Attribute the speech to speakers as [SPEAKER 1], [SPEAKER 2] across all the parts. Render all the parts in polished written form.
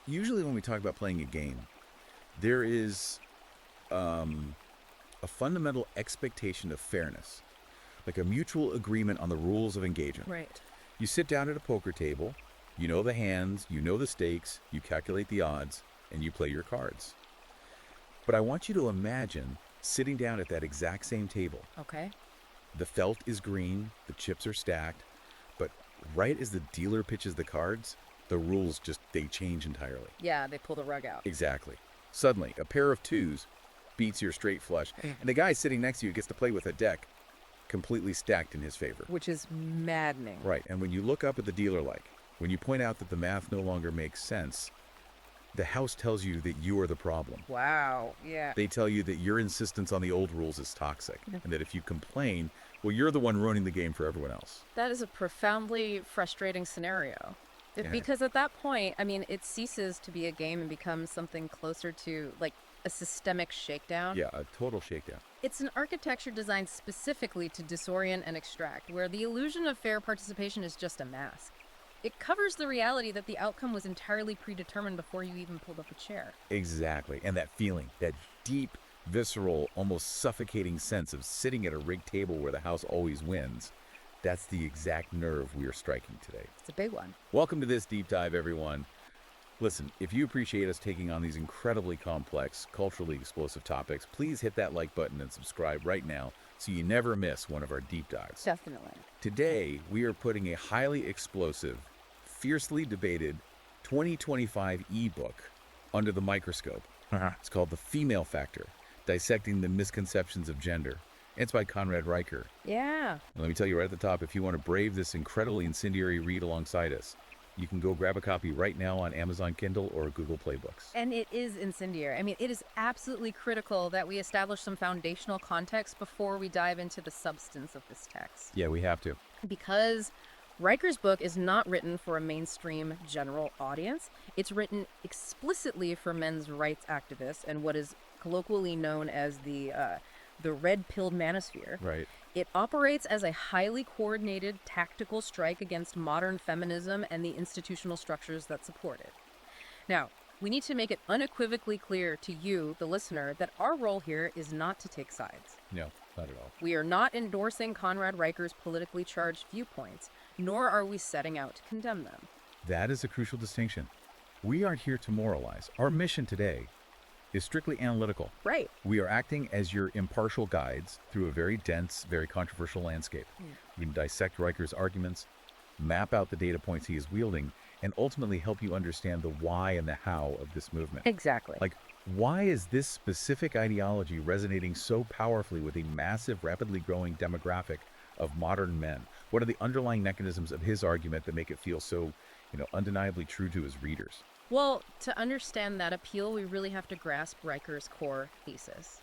[SPEAKER 1] Usually when we talk about playing a game, there is a fundamental expectation of fairness, like a mutual agreement on the rules of engagement.
[SPEAKER 2] Right.
[SPEAKER 1] You sit down at a poker table, you know the hands, you know the stakes, you calculate the odds, and you play your cards. But I want you to imagine sitting down at that exact same table.
[SPEAKER 2] Okay.
[SPEAKER 1] The felt is green, the chips are stacked, but right as the dealer pitches the cards, the rules they change entirely.
[SPEAKER 2] Yeah, they pull the rug out.
[SPEAKER 1] Exactly. Suddenly, a pair of twos beats your straight flush, and the guy sitting next to you gets to play with a deck completely stacked in his favor.
[SPEAKER 2] Which is maddening.
[SPEAKER 1] Right, and when you look up at the dealer when you point out that the math no longer makes sense, the house tells you that you are the problem.
[SPEAKER 2] Wow, yeah.
[SPEAKER 1] They tell you that your insistence on the old rules is toxic, and that if you complain, well, you're the one ruining the game for everyone else.
[SPEAKER 2] That is a profoundly frustrating scenario.
[SPEAKER 1] Yeah.
[SPEAKER 2] Because at that point, I mean, it ceases to be a game and becomes something closer to, like, a systemic shakedown.
[SPEAKER 1] Yeah, a total shakedown.
[SPEAKER 2] It's an architecture designed specifically to disorient and extract, where the illusion of fair participation is just a mask. It covers the reality that the outcome was entirely predetermined before you even pulled up a chair.
[SPEAKER 1] Exactly. And that feeling, that deep, visceral, almost suffocating sense of sitting at a rigged table where the house always wins, that's the exact nerve we are striking today.
[SPEAKER 2] It's a big one.
[SPEAKER 1] Welcome to this deep dive, everyone. Listen, if you appreciate us taking on these incredibly complex, culturally explosive topics, please hit that like button and subscribe right now so you never miss one of our deep dives.
[SPEAKER 2] Definitely.
[SPEAKER 1] Today, we are putting a highly explosive, fiercely debated 2025 ebook under the microscope. It's called The Female Factor, Dissecting the Misconceptions of Gender. It's by Conrad Riker.
[SPEAKER 2] Yeah.
[SPEAKER 1] And let me tell you right at the top, if you want to brave this incredibly incendiary read alongside us, you can go grab a copy right now on Amazon Kindle or Google Play Books.
[SPEAKER 2] And it is incendiary. I mean, it is absolutely critical that we establish some foundational context before we dive into the substance of this text.
[SPEAKER 1] Yeah, we have to.
[SPEAKER 2] Because Riker's book is not written for a mainstream general audience. It's written explicitly for men's rights activists and what is colloquially known as the red-pilled manosphere.
[SPEAKER 1] Right.
[SPEAKER 2] It operates as a highly coordinated tactical strike against modern feminism and the institutional structures that support it. Now, we need to make it unequivocally clear to you, the listener, that our role here is not to take sides.
[SPEAKER 1] No, not at all.
[SPEAKER 2] We are not endorsing Conrad Riker's politically charged viewpoints, nor are we setting out to condemn them.
[SPEAKER 1] That is a crucial distinction. We aren't here to moralize. Our mission today is strictly analytical.
[SPEAKER 2] Right.
[SPEAKER 1] We are acting as your impartial guides through a very dense, very controversial landscape. We can dissect Riker's arguments, map out the data points he is wielding, and ultimately help you understand the why and the how of this movement.
[SPEAKER 2] Exactly.
[SPEAKER 1] Like, why is this specific ideology resonating so powerfully with a massive, rapidly growing demographic of modern men? What are the underlying mechanisms of his argument that make it feel so, undeniably true to his readers?
[SPEAKER 2] Well, to understand that appeal, we really have to grasp Riker's core thesis.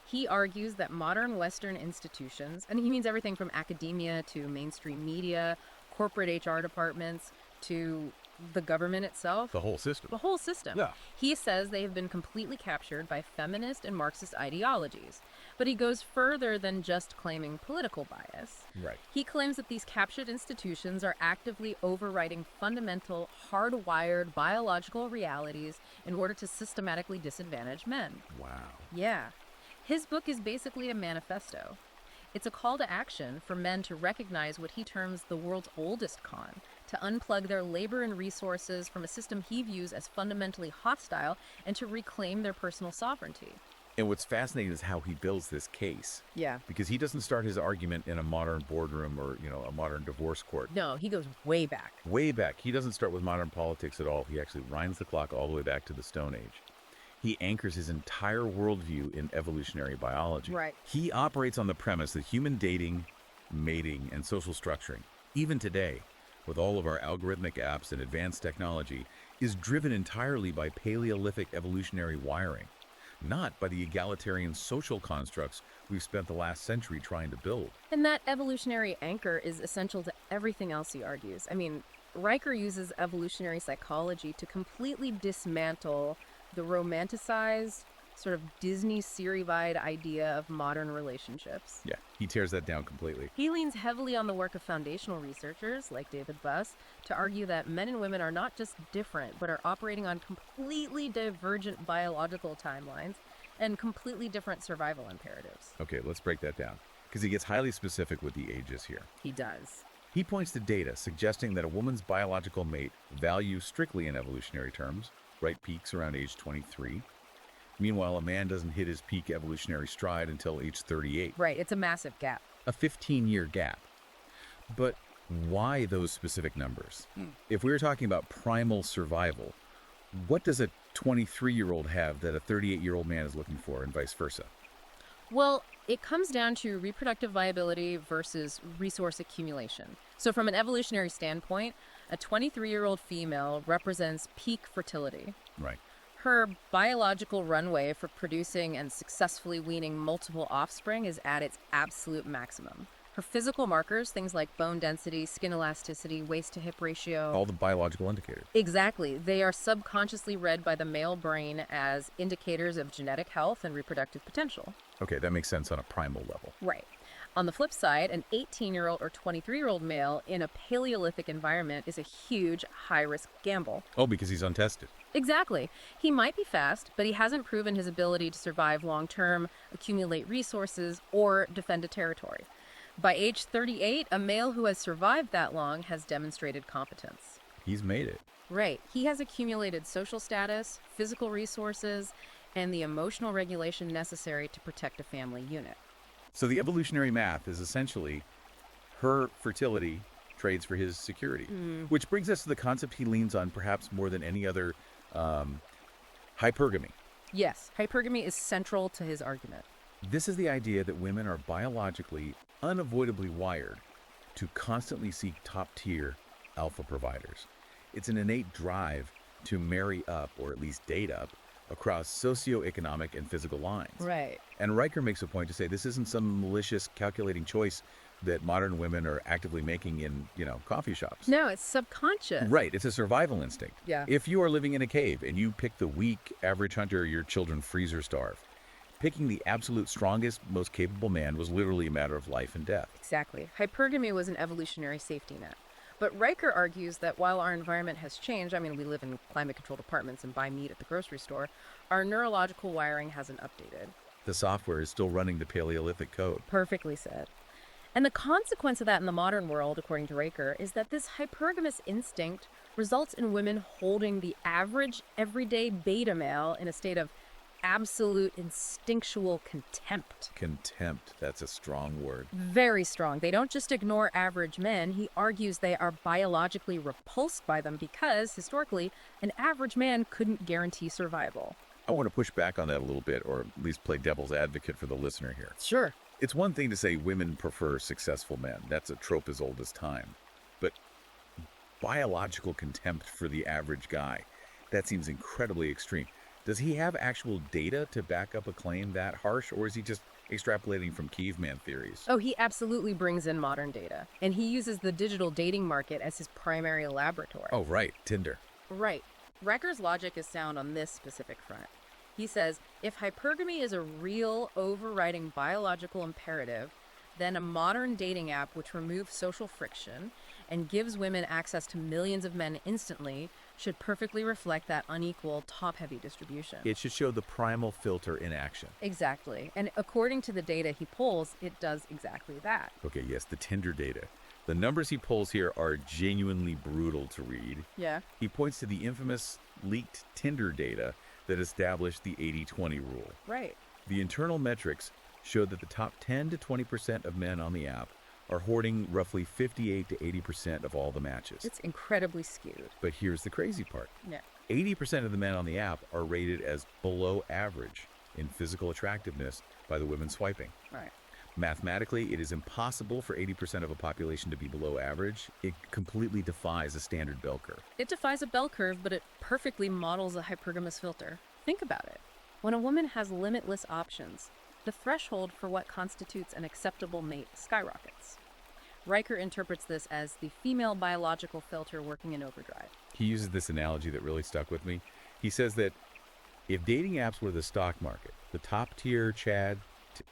[SPEAKER 2] He argues that modern Western institutions, and he means everything from academia to mainstream media, corporate HR departments, to the government itself.
[SPEAKER 1] The whole system.
[SPEAKER 2] The whole system.
[SPEAKER 1] Yeah.
[SPEAKER 2] He says they have been completely captured by feminist and Marxist ideologies. But he goes further than just claiming political bias.
[SPEAKER 1] Right.
[SPEAKER 2] He claims that these captured institutions are actively overriding fundamental, hardwired biological realities in order to systematically disadvantage men.
[SPEAKER 1] Wow.
[SPEAKER 2] Yeah. His book is basically a manifesto. It's a call to action for men to recognize what he terms the world's oldest con, to unplug their labor and resources from a system he views as fundamentally hostile, and to reclaim their personal sovereignty.
[SPEAKER 1] And what's fascinating is how he builds this case.
[SPEAKER 2] Yeah.
[SPEAKER 1] Because he doesn't start his argument in a modern boardroom or, a modern divorce court.
[SPEAKER 2] No, he goes way back.
[SPEAKER 1] Way back. He doesn't start with modern politics at all. He actually winds the clock all the way back to the Stone Age. He anchors his entire worldview in evolutionary biology.
[SPEAKER 2] Right.
[SPEAKER 1] He operates on the premise that human dating, mating, and social structuring, even today, with all of our algorithmic apps and advanced technology, is driven entirely by Paleolithic evolutionary wiring, not by the egalitarian social constructs we've spent the last century trying to build.
[SPEAKER 2] And that evolutionary anchor is essential to everything else he argues. I mean, Riker uses evolutionary psychology to completely dismantle the romanticized, sort of Disney Siri-wide idea of modern relationships.
[SPEAKER 1] Yeah, he tears that down completely.
[SPEAKER 2] He leans heavily on the work of foundational researchers like David Buss to argue that men and women are not just different, but are operating on completely divergent biological timelines and completely different survival imperatives.
[SPEAKER 1] Okay, let's break that down, because he gets highly specific with the ages here.
[SPEAKER 2] He does.
[SPEAKER 1] He points to data suggesting that a woman's biological mate value strictly in evolutionary terms, right, peaks around age 23. Meanwhile, a man doesn't hit his peak evolutionary stride until age 38.
[SPEAKER 2] Right, it's a massive gap.
[SPEAKER 1] A 15-year gap. But why those specific numbers? If we were talking about primal survival, what does a 23-year-old have that a 38-year-old man is looking for, and vice versa?
[SPEAKER 2] Well, it comes down to reproductive viability versus resource accumulation. So from an evolutionary standpoint, a 23-year-old female represents peak fertility.
[SPEAKER 1] Right.
[SPEAKER 2] Her biological runway for producing and successfully weaning multiple offspring is at its absolute maximum. Her physical markers, things like bone density, skin elasticity, waist-to-hip ratio.
[SPEAKER 1] All the biological indicators.
[SPEAKER 2] Exactly. They are subconsciously read by the male brain as indicators of genetic health and reproductive potential.
[SPEAKER 1] Okay, that makes sense on a primal level.
[SPEAKER 2] Right. On the flip side, an 18-year-old or 23-year-old male in a Paleolithic environment is a huge, high-risk gamble.
[SPEAKER 1] Oh, because he's untested.
[SPEAKER 2] Exactly. He might be fast, but he hasn't proven his ability to survive long-term, accumulate resources, or defend a territory. By age 38, a male who has survived that long has demonstrated competence.
[SPEAKER 1] He's made it.
[SPEAKER 2] Right. He has accumulated social status, physical resources, and the emotional regulation necessary to protect a family unit.
[SPEAKER 1] So the evolutionary math is essentially her fertility trades for his security, which brings us to the concept he leans on perhaps more than any other, hypergamy.
[SPEAKER 2] Yes, hypergamy is central to his argument.
[SPEAKER 1] This is the idea that women are biologically, unavoidably wired to constantly seek top-tier alpha providers. It's an innate drive to marry up, or at least date up, across socioeconomic and physical lines.
[SPEAKER 2] Right.
[SPEAKER 1] And Riker makes a point to say this isn't some malicious, calculating choice that modern women are actively making in, coffee shops.
[SPEAKER 2] No, it's subconscious.
[SPEAKER 1] Right, it's a survival instinct.
[SPEAKER 2] Yeah.
[SPEAKER 1] If you are living in a cave and you pick the weak, average hunter, your children freeze or starve. Picking the absolute strongest, most capable man was literally a matter of life and death.
[SPEAKER 2] Exactly. Hypergamy was an evolutionary safety net. But Riker argues that while our environment has changed, we live in climate-controlled apartments and buy meat at the grocery store, our neurological wiring hasn't updated.
[SPEAKER 1] The software is still running the Paleolithic code.
[SPEAKER 2] Perfectly said. And the consequence of that in the modern world, according to Riker, is that this hypergamous instinct results in women holding the average, everyday beta male in a state of absolute instinctual contempt.
[SPEAKER 1] Contempt, that's a strong word.
[SPEAKER 2] Very strong. They don't just ignore average men. He argues they are biologically repulsed by them because, historically, an average man couldn't guarantee survival.
[SPEAKER 1] I want to push back on that a little bit, or at least play devil's advocate for the listener here.
[SPEAKER 2] Sure.
[SPEAKER 1] It's one thing to say women prefer successful men. That's a trope as old as time. But biological contempt for the average guy, that seems incredibly extreme. Does he have actual data to back up a claim that harsh, or is he just extrapolating from caveman theories?
[SPEAKER 2] Oh, he absolutely brings in modern data. And he uses the digital dating market as his primary laboratory.
[SPEAKER 1] Oh, right, Tinder.
[SPEAKER 2] Right. Riker's logic is sound on this specific front. He says, if hypergamy is a real overriding biological imperative, then a modern dating app which removes social friction and gives women access to millions of men instantly should perfectly reflect that unequal, top-heavy distribution.
[SPEAKER 1] It should show the primal filter in action.
[SPEAKER 2] Exactly. And according to the data he pulls, it does exactly that.
[SPEAKER 1] Okay, yes, the Tinder data. The numbers he pulls here are genuinely brutal to read.
[SPEAKER 2] Yeah.
[SPEAKER 1] He points to the infamous leaked Tinder data that established the 80-20 rule.
[SPEAKER 2] Right.
[SPEAKER 1] The internal metrics showed that the top 10 to 20% of men on the app are hoarding roughly 58 to 80% of all the matches.
[SPEAKER 2] It's incredibly skewed.
[SPEAKER 1] But here's the crazy part.
[SPEAKER 2] Yeah.
[SPEAKER 1] 80% of the men on the app are rated as below average in physical attractiveness by the women swiping.
[SPEAKER 2] Right.
[SPEAKER 1] Mathematically, it is impossible for 80% of a population to be below average. It completely defies a standard bell curve.
[SPEAKER 2] It defies a bell curve, but it perfectly models a hypergamous filter. Think about it. When a woman has limitless options, the threshold for what constitutes an acceptable mate skyrockets. Riker interprets this as the female biological filter working in overdrive.
[SPEAKER 1] He uses this analogy that really stuck with me. He says that If dating apps were the stock market, the top tier Chad,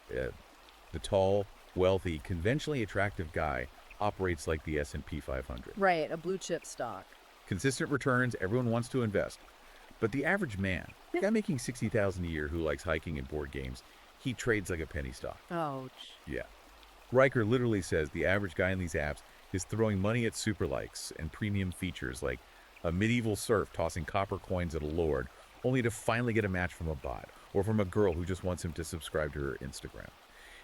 [SPEAKER 1] the tall, wealthy, conventionally attractive guy operates like the S&P 500.
[SPEAKER 2] Right, a blue chip stock.
[SPEAKER 1] Consistent returns, everyone wants to invest. But the average man, the guy making $60,000 a year who likes hiking and board games, he trades like a penny stock.
[SPEAKER 2] Ouch.
[SPEAKER 1] Yeah. Riker literally says the average guy in these apps is throwing money at super likes and premium features like a medieval serf tossing copper coins at a lord, only to finally get a match from a bot or from a girl who just wants him to subscribe to her Instagram.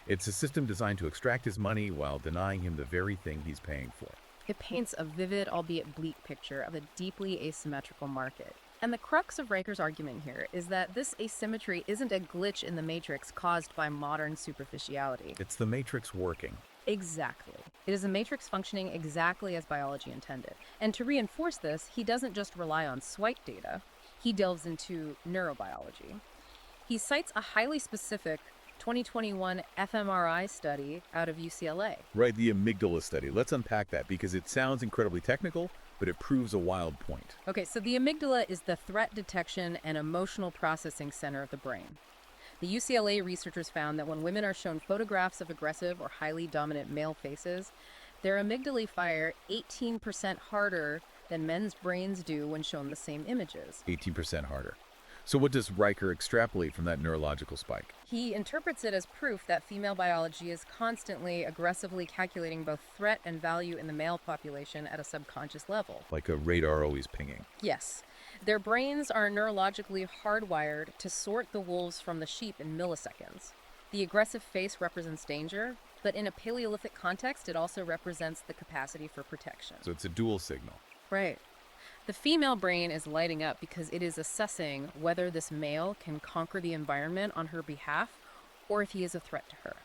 [SPEAKER 1] It's a system designed to extract his money while denying him the very thing he's paying for.
[SPEAKER 2] It paints a vivid, albeit bleak picture of a deeply asymmetrical market. And the crux of Riker's argument here is that this asymmetry isn't a glitch in the matrix caused by modern superficiality.
[SPEAKER 1] It's the matrix working.
[SPEAKER 2] Exactly. It is a matrix functioning exactly as biology intended. And to reinforce this, he doesn't just rely on swipe data, he delves into neurobiology. He cites a highly specific 2021 fMRI study out of UCLA.
[SPEAKER 1] Right, the amygdala study. Let's unpack that because it sounds incredibly technical, but it proves a wild point.
[SPEAKER 2] Okay, so the amygdala is the threat detection and emotional processing center of the brain. The UCLA researchers found that when women are shown photographs of aggressive or highly dominant male faces, their amygdalae fire 18% harder than men's brains do when shown the same images.
[SPEAKER 1] 18% harder. So what does Riker extrapolate from that neurological spike?
[SPEAKER 2] He interprets it as proof that female biology is constantly aggressively calculating both threat and value in the male population at a subconscious level.
[SPEAKER 1] Like a radar always pinging.
[SPEAKER 2] Yes. Their brains are neurologically hardwired to sort the wolves from the sheep in milliseconds. The aggressive face represents danger, but in a Paleolithic context, it also represents the capacity for protection.
[SPEAKER 1] So it's a dual signal.
[SPEAKER 2] Right. The female brain is lighting up because it is assessing whether this male can conquer the environment on her behalf or if he is a threat to her.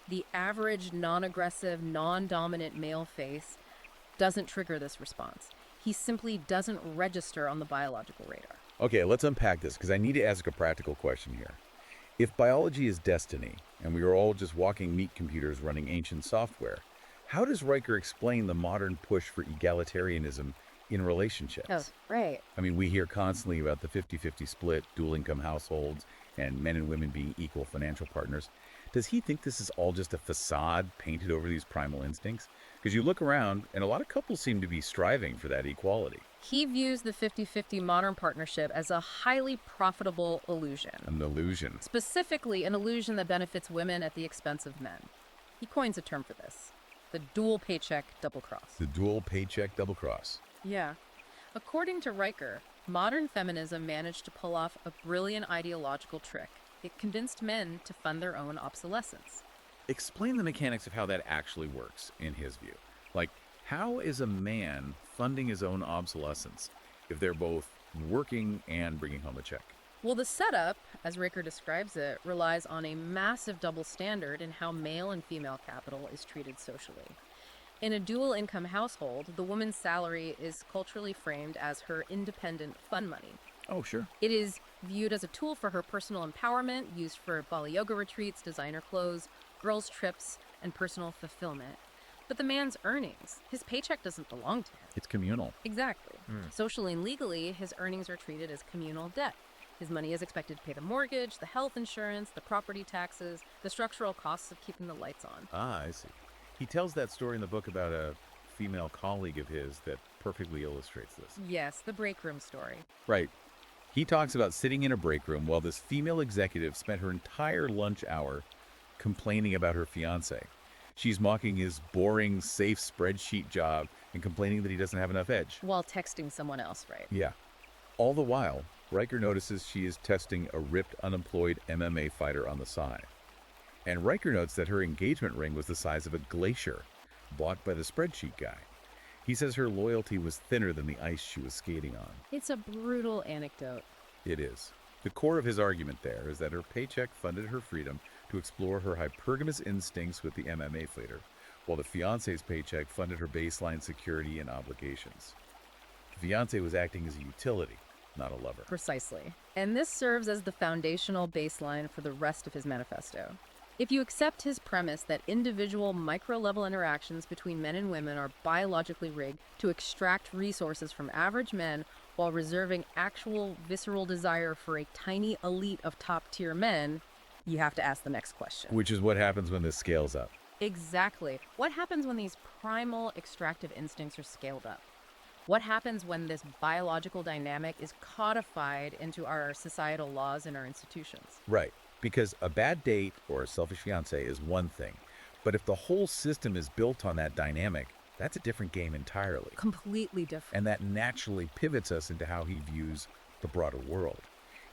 [SPEAKER 2] The average non-aggressive, non-dominant male face doesn't trigger this response. He simply doesn't register on the biological radar.
[SPEAKER 1] Okay, let's unpack this because I need to ask a practical question here. If biology is destiny and we are all just walking meat computers running ancient software, how does Riker explain the modern push for egalitarianism in relationships?
[SPEAKER 2] Oh, right.
[SPEAKER 1] I mean, we hear constantly about the 50-50 split, dual income households, and men and women being equal financial partners. Does he think this is all just a facade painted over these primal instincts? Because you look around, and a lot of couples seem to be striving for that equality.
[SPEAKER 2] He views the 50-50 modern partnership as a highly profitable illusion.
[SPEAKER 1] An illusion.
[SPEAKER 2] Specifically, an illusion that benefits women at the expense of men. He coins a term for this: the dual paycheck double cross.
[SPEAKER 1] The dual paycheck double cross.
[SPEAKER 2] Yeah. According to Riker, modern feminism managed to pull off a brilliant ideological trick. It convinced men to fund their own obsolescence.
[SPEAKER 1] Explain the mechanics of how that actually works, in his view. Like, how is a man funding his own obsolescence if they're both working and bringing home a check?
[SPEAKER 2] Well, the setup, as Riker describes it, relies on a massive double standard in how male and female capital is treated socially. In a dual-income household, the woman's salary is culturally framed as her independent fun money.
[SPEAKER 1] Oh, sure.
[SPEAKER 2] It is viewed as a tool for her personal empowerment, used for Bali yoga retreats, designer clothes, girls' trips, and personal fulfillment. But the man's earnings, his paycheck doesn't belong to him.
[SPEAKER 1] It's communal.
[SPEAKER 2] Exactly. Socially and legally, his earnings are treated as communal debt. His money is expected to pay the mortgage, the health insurance, the property taxes, the structural costs of keeping the lights on.
[SPEAKER 1] Ah, I see. He tells that story in the book about a female colleague of his that perfectly illustrates this.
[SPEAKER 2] Yes, the break room story.
[SPEAKER 1] Right. He talks about sitting in a break room while this female executive spent her entire lunch hour complaining about her fiancé. She's mocking his boring, safe spreadsheet job and complaining that he doesn't have enough edge.
[SPEAKER 2] While texting someone else, right?
[SPEAKER 1] Yeah. All the while, Riker notices she is testing a ripped, unemployed MMA fighter on the side. And Riker notes that her engagement ring was the size of a glacier, bought by the spreadsheet guy. He says her loyalty was thinner than the ice she was skating on.
[SPEAKER 2] It's a brutal anecdote.
[SPEAKER 1] It is. The core of his argument there is that her paycheck funded her freedom to explore her hypergamous instincts with the MMA fighter, while the fiancé's paycheck funded her baseline security and obligations. The fiancé was acting as a utility, not a lover.
[SPEAKER 2] Precisely. And this serves as the foundational baseline for the rest of his manifesto. If you accept his premise that individual micro-level interactions between men and women are biologically rigged to extract resources from average men while reserving actual visceral desire for a tiny elite of top-tier men, you have to ask the next question.
[SPEAKER 1] Which is what happens when this scales up.
[SPEAKER 2] Exactly. What happens when these primal extractive instincts are scaled up? What happens when this biological dynamic is codified into our societal laws and our institutions?
[SPEAKER 1] Right. Because a bad date or a selfish fiance is one thing. But if the whole system is built on that dynamic, that's a different game entirely.
[SPEAKER 2] Completely different.
[SPEAKER 1] And that naturally pivots us into how he views the broader world.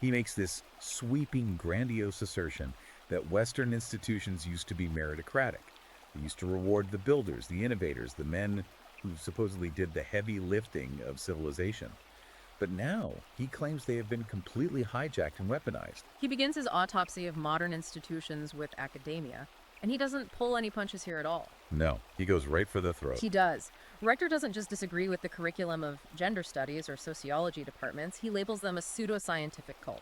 [SPEAKER 1] He makes this sweeping, grandiose assertion that Western institutions used to be meritocratic. They used to reward the builders, the innovators, the men who supposedly did the heavy lifting of civilization. But now, he claims they have been completely hijacked and weaponized.
[SPEAKER 2] He begins his autopsy of modern institutions with academia, and he doesn't pull any punches here at all.
[SPEAKER 1] No, he goes right for the throat.
[SPEAKER 2] He does. Riker doesn't just disagree with the curriculum of gender studies or sociology departments, he labels them a pseudoscientific cult.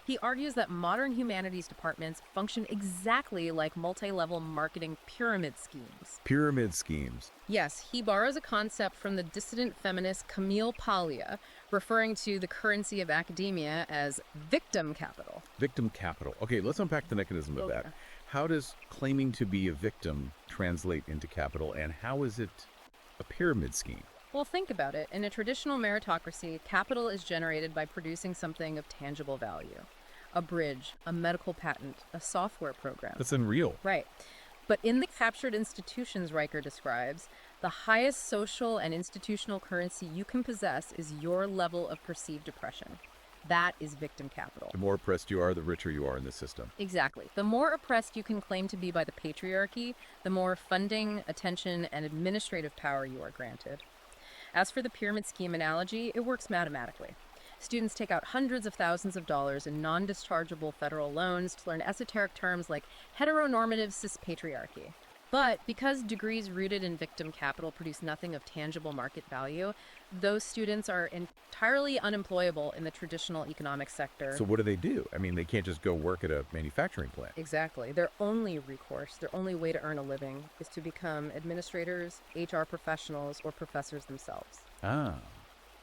[SPEAKER 2] He argues that modern humanities departments function exactly like multi-level marketing pyramid schemes.
[SPEAKER 1] Pyramid schemes.
[SPEAKER 2] Yes, he borrows a concept from the dissident feminist Camille Paglia, referring to the currency of academia as victim capital.
[SPEAKER 1] Victim capital. Okay, let's unpack the mechanism of that. How does claiming to be a victim translate into capital, and how is it a pyramid scheme?
[SPEAKER 2] Well, think about it. In a traditional meritocracy, capital is generated by producing something of tangible value. A bridge, a medical patent, a software program.
[SPEAKER 1] That's unreal.
[SPEAKER 2] Right. But in the captured institutions Riker describes, the highest social and institutional currency you can possess is your level of perceived oppression. That is victim capital.
[SPEAKER 1] The more oppressed you are, the richer you are in the system.
[SPEAKER 2] Exactly. The more oppressed you can claim to be by the patriarchy, the more funding, attention, and administrative power you are granted. As for the pyramid scheme analogy, it works mathematically. Students take out hundreds of thousands of dollars in non-dischargeable federal loans to learn esoteric terms like heteronormative cispatriarchy. But because degrees rooted in victim capital produce nothing of tangible market value, those students are entirely unemployable in the traditional economic sector.
[SPEAKER 1] So what do? I mean, they can't just go work at a manufacturing plant.
[SPEAKER 2] Exactly. Their only recourse, their only way to earn a living is to become administrators, HR professionals, or professors themselves.
[SPEAKER 1] Ah,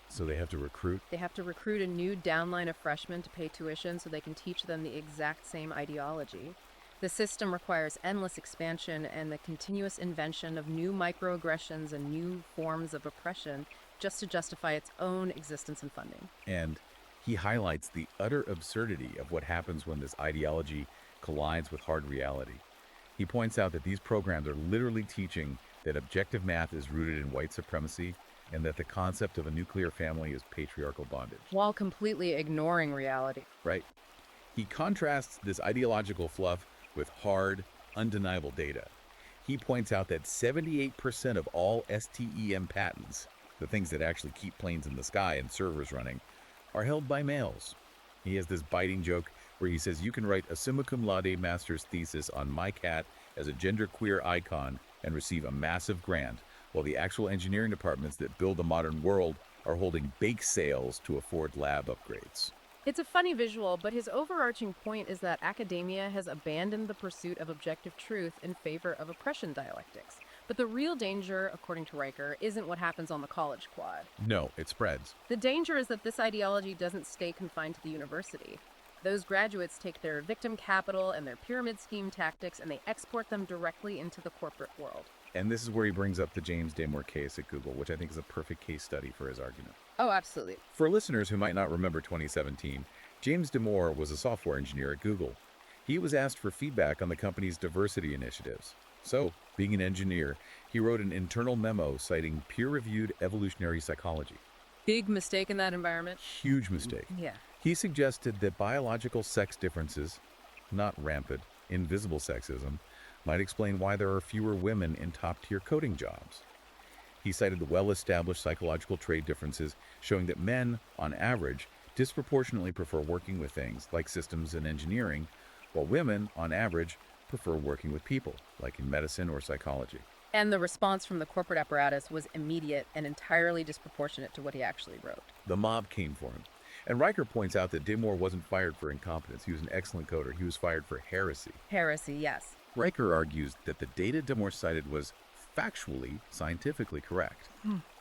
[SPEAKER 1] so they have to recruit?
[SPEAKER 2] They have to recruit a new downline of freshmen to pay tuition so they can teach them the exact same ideology. The system requires endless expansion and the continuous invention of new microaggressions and new forms of oppression just to justify its own existence and funding.
[SPEAKER 1] And he highlights the utter absurdity of what happens when this ideology collides with hard reality. He points out that these programs are literally teaching that objective math is rooted in white supremacy and that the concept of a nuclear family is patriarchal bondage.
[SPEAKER 2] While completely ignoring reality.
[SPEAKER 1] Right. He contrasts this ideological fluff with hard, undeniable data. He points out that 78% of all STEM patents, the things that actually keep planes in the sky and servers running, are held by males. He has this biting joke where he says you can write a summa cum laude master's thesis on my cat as a genderqueer icon and receive a massive grant, while the actual engineering departments that build the modern world are holding bake sales to afford lab upgrades.
[SPEAKER 2] It's a funny visual, but his overarching point is that academia has abandoned the pursuit of objective truth in favor of oppression dialectics. But the real danger, according to Riker, isn't what happens on the college quad.
[SPEAKER 1] No, it spreads.
[SPEAKER 2] The danger is that this ideology doesn't stay confined to the university. Those graduates take their victim capital and their pyramid scheme tactics and they export them directly into the corporate world.
[SPEAKER 1] And this is where he brings up the James Damore case at Google, which I think is a perfect case study for his argument.
[SPEAKER 2] Oh, absolutely.
[SPEAKER 1] For listeners who might not remember 2017, James Damore was a software engineer at Google. He was asked for feedback on the company's diversity initiatives. So, being an engineer, he wrote an internal memo citing peer-reviewed evolutionary psychology.
[SPEAKER 2] Big mistake in that environment.
[SPEAKER 1] Huge mistake.
[SPEAKER 2] Yeah.
[SPEAKER 1] He suggested that biological sex differences, not rampant, invisible sexism, might explain why there are fewer women in top-tier coding jobs. He cited the well-established psychological trait differences showing that men, on average, disproportionately prefer working with things like systems and engineering, while women, on average, prefer working with people, like in medicine or psychology.
[SPEAKER 2] And the response from the corporate apparatus was immediate and entirely disproportionate to what he actually wrote.
[SPEAKER 1] The mob came for him. And Riker points out that Damore wasn't fired for incompetence. He was an excellent coder. He was fired for heresy.
[SPEAKER 2] Heresy, yes.
[SPEAKER 1] Riker argues that the data Damore cited was factually, scientifically correct.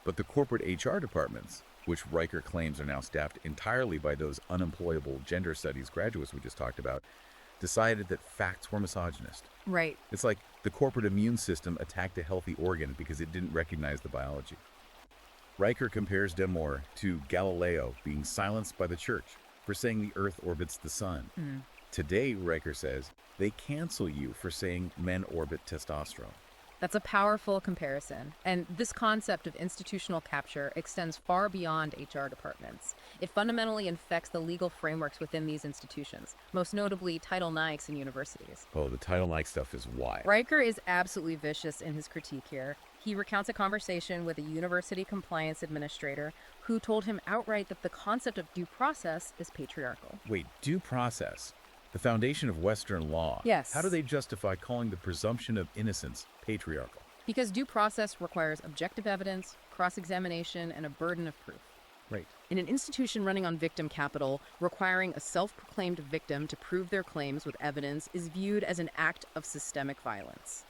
[SPEAKER 1] But the corporate HR departments, which Riker claims are now staffed entirely by those unemployable gender studies graduates we just talked about, decided that facts were misogynist.
[SPEAKER 2] Right.
[SPEAKER 1] It's like the corporate immune system attacked a healthy organ because it didn't recognize the biology. Riker compares Demore to Galileo being silenced by the church for saying the Earth orbits the sun. Today, Riker says, they cancel you for saying men orbit testosterone.
[SPEAKER 2] That's a powerful comparison. And this concept of institutional capture extends far beyond HR departments. It fundamentally infects the legal frameworks within these institutions, most notably Title IX in universities.
[SPEAKER 1] Oh, the Title IX stuff is wild.
[SPEAKER 2] Riker is absolutely vicious in his critique here. He recounts a conversation with a university compliance administrator who told him outright that the concept of due process is patriarchal.
[SPEAKER 1] Wait, due process? The foundation of Western law.
[SPEAKER 2] Yes.
[SPEAKER 1] How do they justify calling the presumption of innocence patriarchal?
[SPEAKER 2] Because due process requires objective evidence, cross-examination, and a burden of proof.
[SPEAKER 1] Right.
[SPEAKER 2] In an institution running on victim capital, requiring a self-proclaimed victim to prove their claims with evidence is viewed as an act of systemic violence.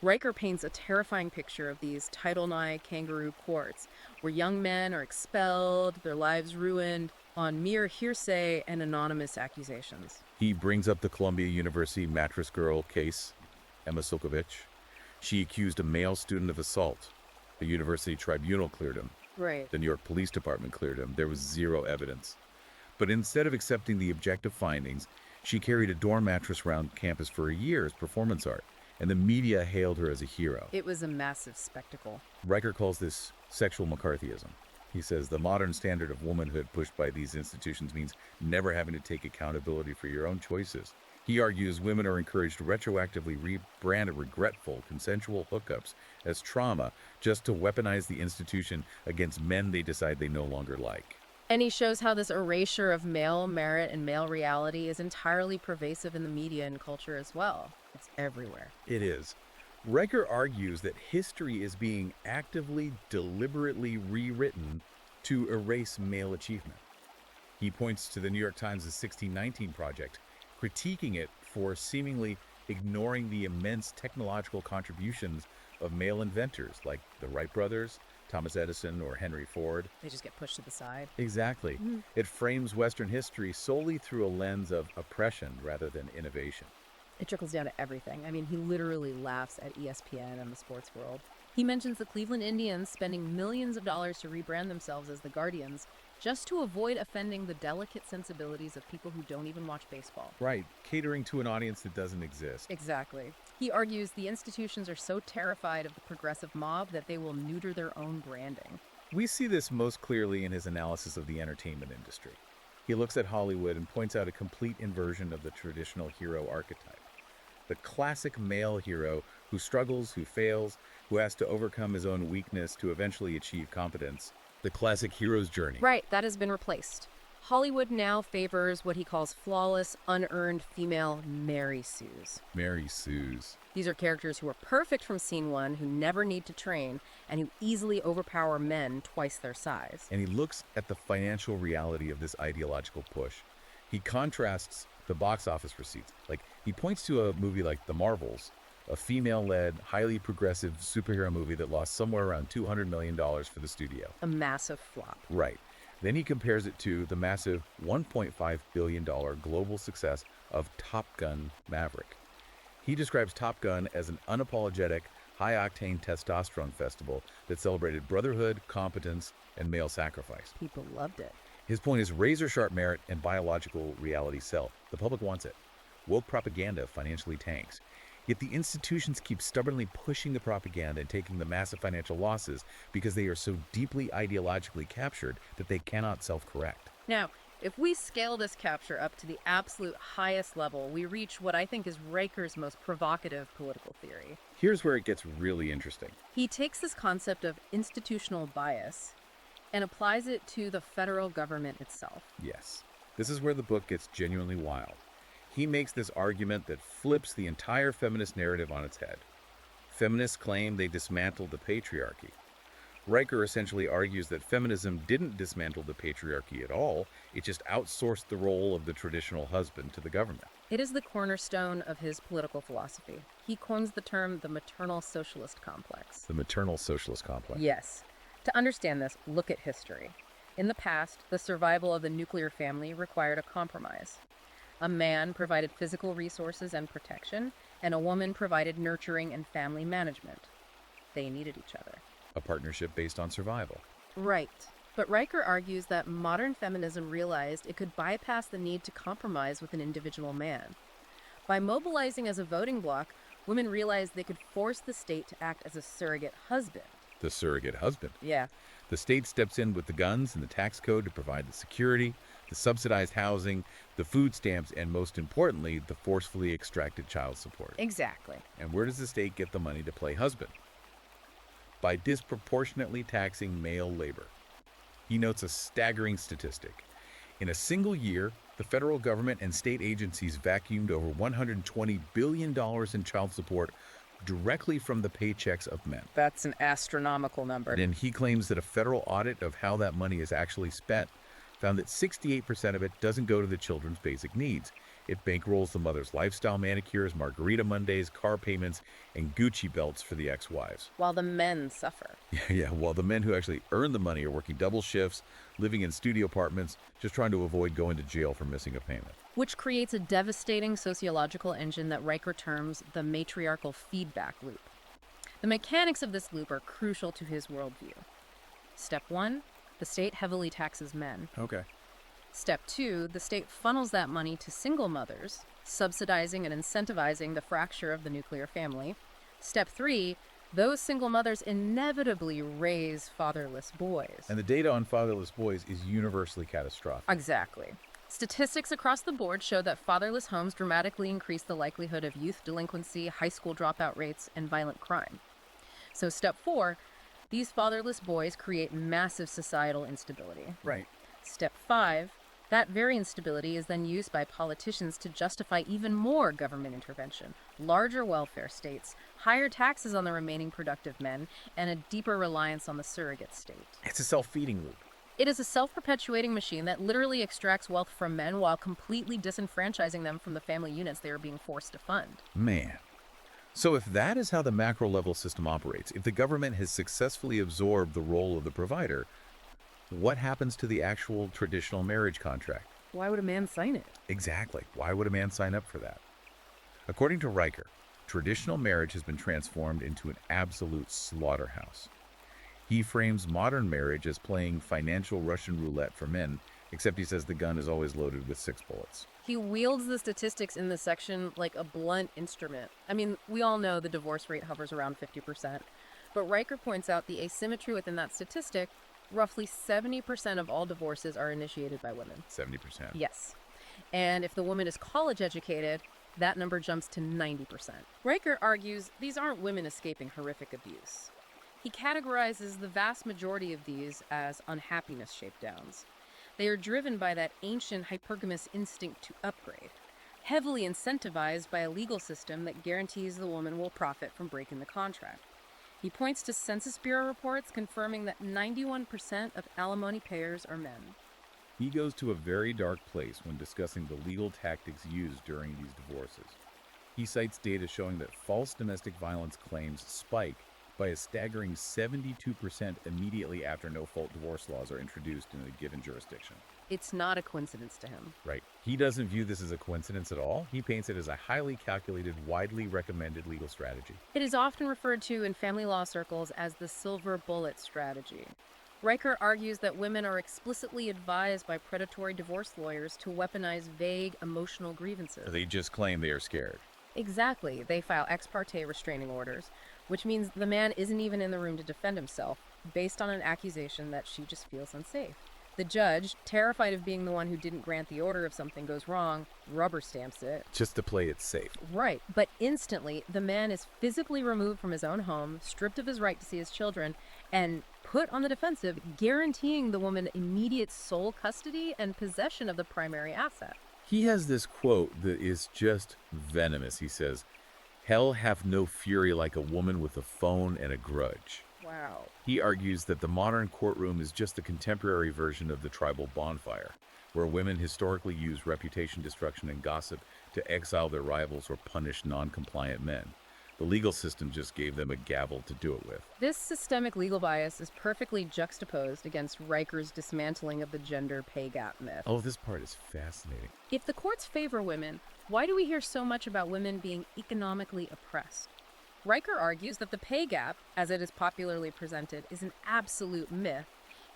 [SPEAKER 2] Riker paints a terrifying picture of these Title IX kangaroo courts, where young men are expelled, their lives ruined, on mere hearsay and anonymous accusations.
[SPEAKER 1] He brings up the Columbia University mattress girl case, Emma Silkovich. She accused a male student of assault. The university tribunal cleared him.
[SPEAKER 2] Right.
[SPEAKER 1] The New York Police Department cleared him. There was zero evidence. But instead of accepting the objective findings, she carried a dorm mattress around campus for a year as performance art, and the media hailed her as a hero.
[SPEAKER 2] It was a massive spectacle.
[SPEAKER 1] Riker calls this sexual McCarthyism. He says the modern standard of womanhood pushed by these institutions means never having to take accountability for your own choices. He argues women are encouraged to retroactively rebrand regretful, consensual hookups as trauma just to weaponize the institution against men they decide they no longer like.
[SPEAKER 2] And he shows how this erasure of male merit and male reality is entirely pervasive in the media and culture as well. It's everywhere.
[SPEAKER 1] It is. Riker argues that history is being actively, deliberately rewritten to erase male achievement. He points to the New York Times' 1619 Project, critiquing it for seemingly ignoring the immense technological contributions of male inventors like the Wright brothers, Thomas Edison, or Henry Ford.
[SPEAKER 2] They just get pushed to the side.
[SPEAKER 1] Exactly. It frames Western history solely through a lens of oppression rather than innovation.
[SPEAKER 2] It trickles down to everything. I mean, he literally laughs at ESPN and the sports world. He mentions the Cleveland Indians spending millions of dollars to rebrand themselves as the Guardians just to avoid offending the delicate sensibilities of people who don't even watch baseball.
[SPEAKER 1] Right, catering to an audience that doesn't exist.
[SPEAKER 2] Exactly. He argues the institutions are so terrified of the progressive mob that they will neuter their own branding.
[SPEAKER 1] We see this most clearly in his analysis of the entertainment industry. He looks at Hollywood and points out a complete inversion of the traditional hero archetype. The classic male hero who struggles, who fails, who has to overcome his own weakness to eventually achieve competence. The classic hero's journey.
[SPEAKER 2] Right, that has been replaced. Hollywood now favors what he calls flawless, unearned female Mary Sues.
[SPEAKER 1] Mary Sues.
[SPEAKER 2] These are characters who are perfect from scene one, who never need to train, and who easily overpower men twice their size.
[SPEAKER 1] And he looks at the financial reality of this ideological push. He contrasts the box office receipts. Like, he points to a movie like The Marvels, a female-led, highly progressive superhero movie that lost somewhere around $200 million for the studio.
[SPEAKER 2] A massive flop.
[SPEAKER 1] Right. Then he compares it to the massive $1.5 billion global success of Top Gun Maverick. He describes Top Gun as an unapologetic, high-octane testosterone festival that celebrated brotherhood, competence, and male sacrifice.
[SPEAKER 2] People loved it.
[SPEAKER 1] His point is razor-sharp merit and biological reality sell. The public wants it. Woke propaganda financially tanks. Yet the institutions keep stubbornly pushing the propaganda and taking the massive financial losses because they are so deeply ideologically captured that they cannot self-correct.
[SPEAKER 2] Now, if we scale this capture up to the absolute highest level, we reach what I think is Riker's most provocative political theory.
[SPEAKER 1] Here's where it gets really interesting.
[SPEAKER 2] He takes this concept of institutional bias and applies it to the federal government itself.
[SPEAKER 1] Yes, this is where the book gets genuinely wild. He makes this argument that flips the entire feminist narrative on its head. Feminists claim they dismantled the patriarchy. Riker essentially argues that feminism didn't dismantle the patriarchy at all, it just outsourced the role of the traditional husband to the government.
[SPEAKER 2] It is the cornerstone of his political philosophy. He coins the term the maternal socialist complex.
[SPEAKER 1] The maternal socialist complex.
[SPEAKER 2] Yes. To understand this, look at history. In the past, the survival of the nuclear family required a compromise. A man provided physical resources and protection, and a woman provided nurturing and family management. They needed each other.
[SPEAKER 1] A partnership based on survival.
[SPEAKER 2] Right. But Riker argues that modern feminism realized it could bypass the need to compromise with an individual man. By mobilizing as a voting bloc, women realized they could force the state to act as a surrogate husband.
[SPEAKER 1] The surrogate husband.
[SPEAKER 2] Yeah.
[SPEAKER 1] The state steps in with the guns and the tax code to provide the security, the subsidized housing, the food stamps, and most importantly, the forcefully extracted child support.
[SPEAKER 2] Exactly.
[SPEAKER 1] And where does the state get the money to play husband? By disproportionately taxing male labor. He notes a staggering statistic. In a single year, the federal government and state agencies vacuumed over $120 billion in child support directly from the paychecks of men.
[SPEAKER 2] That's an astronomical number.
[SPEAKER 1] And he claims that a federal audit of how that money is actually spent found that 68% of it doesn't go to the children's basic needs. It bankrolls the mother's lifestyle manicures, margarita Mondays, car payments, and Gucci belts for the ex-wives.
[SPEAKER 2] While the men suffer.
[SPEAKER 1] Yeah, while the men who actually earn the money are working double shifts, living in studio apartments, just trying to avoid going to jail for missing a payment.
[SPEAKER 2] Which creates a devastating sociological engine that Riker terms the matriarchal feedback loop. The mechanics of this loop are crucial to his worldview. Step 1, the state heavily taxes men.
[SPEAKER 1] Okay.
[SPEAKER 2] Step 2, the state funnels that money to single mothers, subsidizing and incentivizing the fracture of the nuclear family. Step 3, those single mothers inevitably raise fatherless boys.
[SPEAKER 1] And the data on fatherless boys is universally catastrophic.
[SPEAKER 2] Exactly. Statistics across the board show that fatherless homes dramatically increase the likelihood of youth delinquency, high school dropout rates, and violent crime. So step 4, these fatherless boys create massive societal instability.
[SPEAKER 1] Right.
[SPEAKER 2] Step 5, that very instability is then used by politicians to justify even more government intervention, larger welfare states, higher taxes on the remaining productive men, and a deeper reliance on the surrogate state.
[SPEAKER 1] It's a self-feeding loop.
[SPEAKER 2] It is a self-perpetuating machine that literally extracts wealth from men while completely disenfranchising them from the family units they are being forced to fund.
[SPEAKER 1] Man. So if that is how the macro-level system operates, if the government has successfully absorbed the role of the provider, what happens to the actual traditional marriage contract?
[SPEAKER 2] Why would a man sign it?
[SPEAKER 1] Exactly. Why would a man sign up for that? According to Riker, traditional marriage has been transformed into an absolute slaughterhouse. He frames modern marriage as playing financial Russian roulette for men, except he says the gun is always loaded with 6 bullets.
[SPEAKER 2] He wields the statistics in this section like a blunt instrument. I mean, we all know the divorce rate hovers around 50%, but Riker points out the asymmetry within that statistic. Roughly 70% of all divorces are initiated by women.
[SPEAKER 1] 70%.
[SPEAKER 2] Yes. And if the woman is college educated, that number jumps to 90%. Riker argues these aren't women escaping horrific abuse. He categorizes the vast majority of these as unhappiness shakedowns. They are driven by that ancient hypergamous instinct to upgrade, heavily incentivized by a legal system that guarantees the woman will profit from breaking the contract. He points to Census Bureau reports confirming that 91% of alimony payers are men.
[SPEAKER 1] He goes to a very dark place when discussing the legal tactics used during these divorces. He cites data showing that false domestic violence claims spike by a staggering 72% immediately after no-fault divorce laws are introduced in a given jurisdiction.
[SPEAKER 2] It's not a coincidence to him.
[SPEAKER 1] Right. He doesn't view this as a coincidence at all. He paints it as a highly calculated, widely recommended legal strategy.
[SPEAKER 2] It is often referred to in family law circles as the silver bullet strategy. Riker argues that women are explicitly advised by predatory divorce lawyers to weaponize vague emotional grievances.
[SPEAKER 1] They just claim they are scared.
[SPEAKER 2] Exactly. They file ex parte restraining orders, which means the man isn't even in the room to defend himself, based on an accusation that she just feels unsafe. The judge, terrified of being the one who didn't grant the order if something goes wrong, rubber stamps it.
[SPEAKER 1] Just to play it safe.
[SPEAKER 2] Right, but instantly, the man is physically removed from his own home, stripped of his right to see his children, and put on the defensive, guaranteeing the woman immediate sole custody and possession of the primary asset.
[SPEAKER 1] He has this quote that is just venomous. He says, "Hell hath no fury like a woman with a phone and a grudge."
[SPEAKER 2] Wow.
[SPEAKER 1] He argues that the modern courtroom is just the contemporary version of the tribal bonfire, where women historically use reputation destruction and gossip to exile their rivals or punish non-compliant men. The legal system just gave them a gavel to do it with.
[SPEAKER 2] This systemic legal bias is perfectly juxtaposed against Riker's dismantling of the gender pay gap myth.
[SPEAKER 1] Oh, this part is fascinating.
[SPEAKER 2] If the courts favor women, why do we hear so much about women being economically oppressed? Riker argues that the pay gap, as it is popularly presented, is an absolute myth.